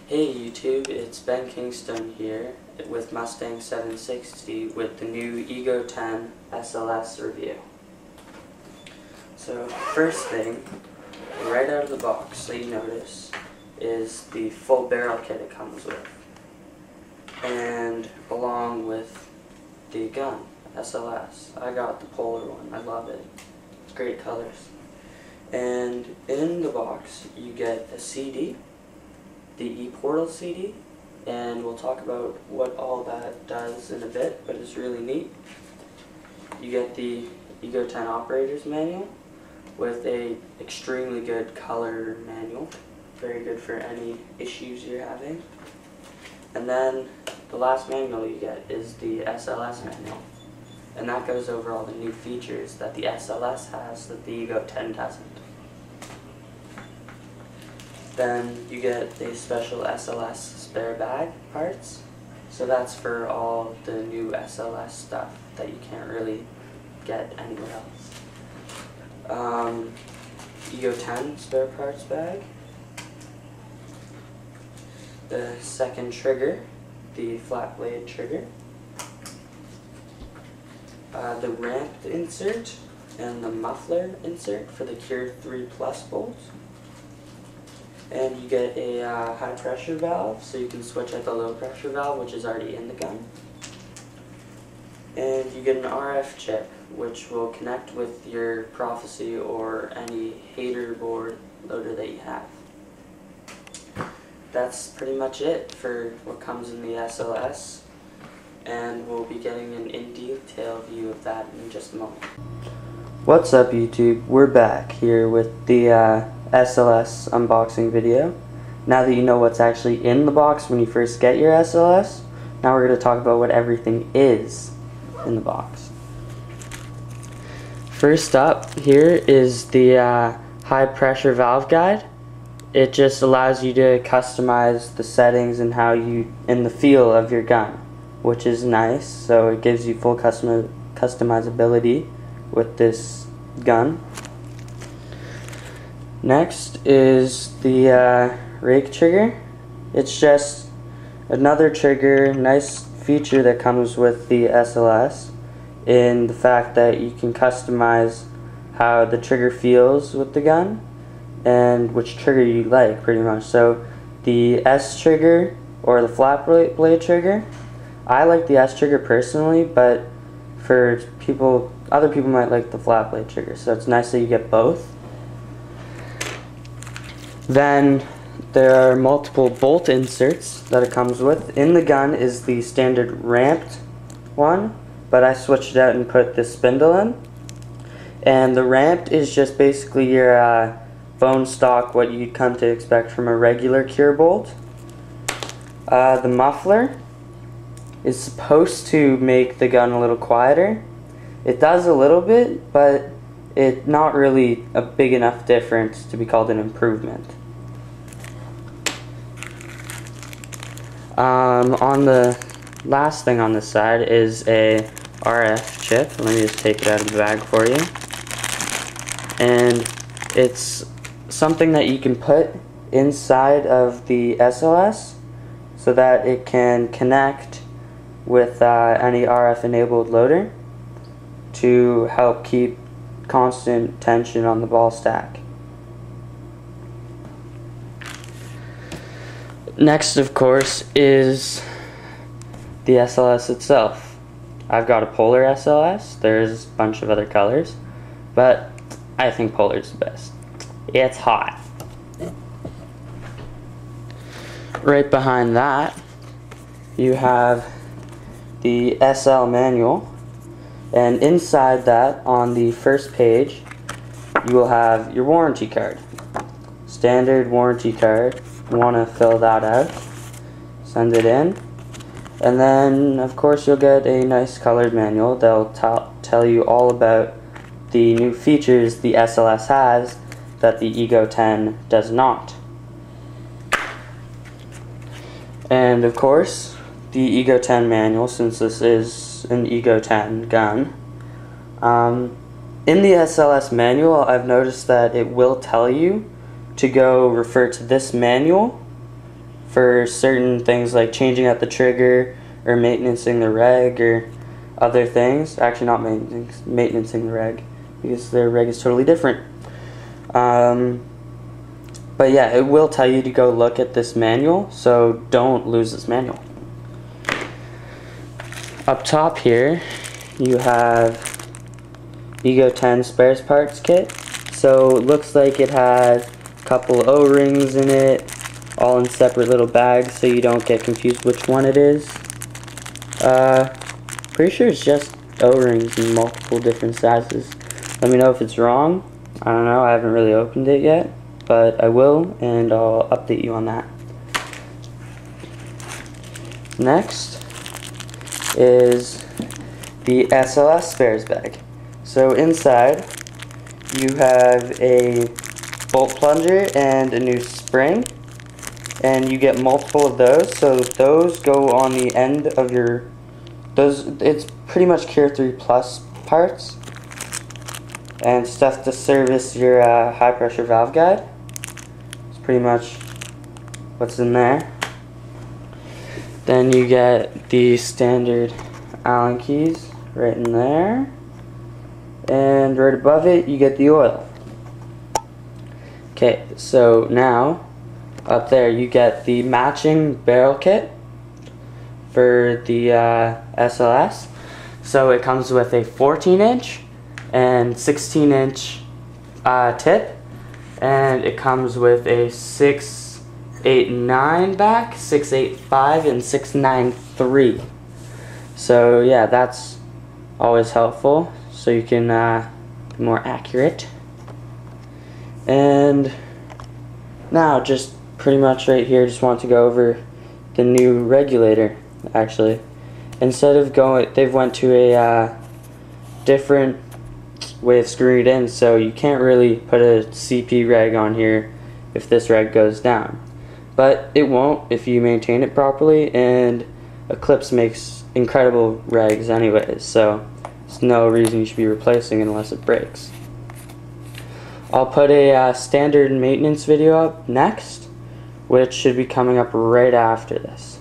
Hey YouTube, it's Ben Kingston here with Mustang 760 with the new Ego 10 SLS review. So first thing, right out of the box that you notice is the full barrel kit it comes with. And along with the gun, SLS. I got the Polar one, I love it. It's great colors. And in the box you get a CD, the ePortal CD, and we'll talk about what all that does in a bit, but it's really neat. You get the Ego 10 operator's manual with a extremely good color manual, very good for any issues you're having. And then the last manual you get is the SLS manual, and that goes over all the new features that the SLS has that the Ego 10 doesn't. Then you get a special SLS spare bag parts, so that's for all the new SLS stuff that you can't really get anywhere else. Ego 10 spare parts bag, the second trigger, the flat blade trigger, the ramp insert and the muffler insert for the Cure 3 Plus bolts. And you get a high pressure valve, so you can switch out the low pressure valve, which is already in the gun. And you get an RF chip, which will connect with your Prophecy or any hater board loader that you have. That's pretty much it for what comes in the SLS, and we'll be getting an in-detail view of that in just a moment. What's up YouTube? We're back here with the SLS unboxing video. Now that you know what's actually in the box when you first get your SLS, now we're going to talk about what everything is in the box. First up here is the high pressure valve guide. It just allows you to customize the settings and how you and the feel of your gun, which is nice. So it gives you full customizability with this gun. Next is the rake trigger. It's just another trigger, nice feature that comes with the SLS in the fact that you can customize how the trigger feels with the gun and which trigger you like, pretty much. So the S trigger or the flat blade trigger, I like the S trigger personally, but for people, other people might like the flat blade trigger, so it's nice that you get both. Then there are multiple bolt inserts that it comes with. In the gun is the standard ramped one, but I switched it out and put the spindle in. And the ramped is just basically your bone stock, what you'd come to expect from a regular Cure bolt. The muffler is supposed to make the gun a little quieter. It does a little bit, but it's not really a big enough difference to be called an improvement. On the last thing on this side is a RF chip. Let me just take it out of the bag for you. And it's something that you can put inside of the SLS so that it can connect with any RF enabled loader to help keep constant tension on the ball stack. Next, of course, is the SLS itself. I've got a Polar SLS. There's a bunch of other colors, but I think Polar's the best. It's hot. Right behind that, you have the SL manual, and inside that, on the first page, you will have your warranty card. Standard warranty card. You want to fill that out, send it in, and then of course you'll get a nice colored manual that'll tell you all about the new features the SLS has that the Ego 10 does not. And of course the Ego 10 manual, since this is an Ego 10 gun. In the SLS manual, I've noticed that it will tell you to go refer to this manual for certain things like changing out the trigger or maintenancing the reg or other things. Actually, not maintenancing the reg, because the reg is totally different. But yeah, it will tell you to go look at this manual, so don't lose this manual. Up top here, you have Ego 10 spares parts kit. So it looks like it has a couple O-rings in it, all in separate little bags, so you don't get confused which one it is. Pretty sure it's just O-rings in multiple different sizes. Let me know if it's wrong. I don't know, I haven't really opened it yet, but I will, and I'll update you on that. Next is the SLS spares bag. So inside you have a bolt plunger and a new spring, and you get multiple of those. So those go on the end of your, it's pretty much Cure 3 Plus parts and stuff to service your high pressure valve guide. It's pretty much what's in there. Then you get the standard Allen keys right in there, and right above it you get the oil. Okay, so now up there you get the matching barrel kit for the SLS. So it comes with a 14-inch and 16-inch tip, and it comes with a 689 back, 685, and 693. So yeah, that's always helpful, so you can be more accurate. And now, just pretty much right here, just want to go over the new regulator. Actually, instead of going, they've went to a different way of screwing it in, so you can't really put a CP reg on here if this reg goes down. But it won't if you maintain it properly, and Eclipse makes incredible regs anyways, so there's no reason you should be replacing it unless it breaks. I'll put a standard maintenance video up next, which should be coming up right after this.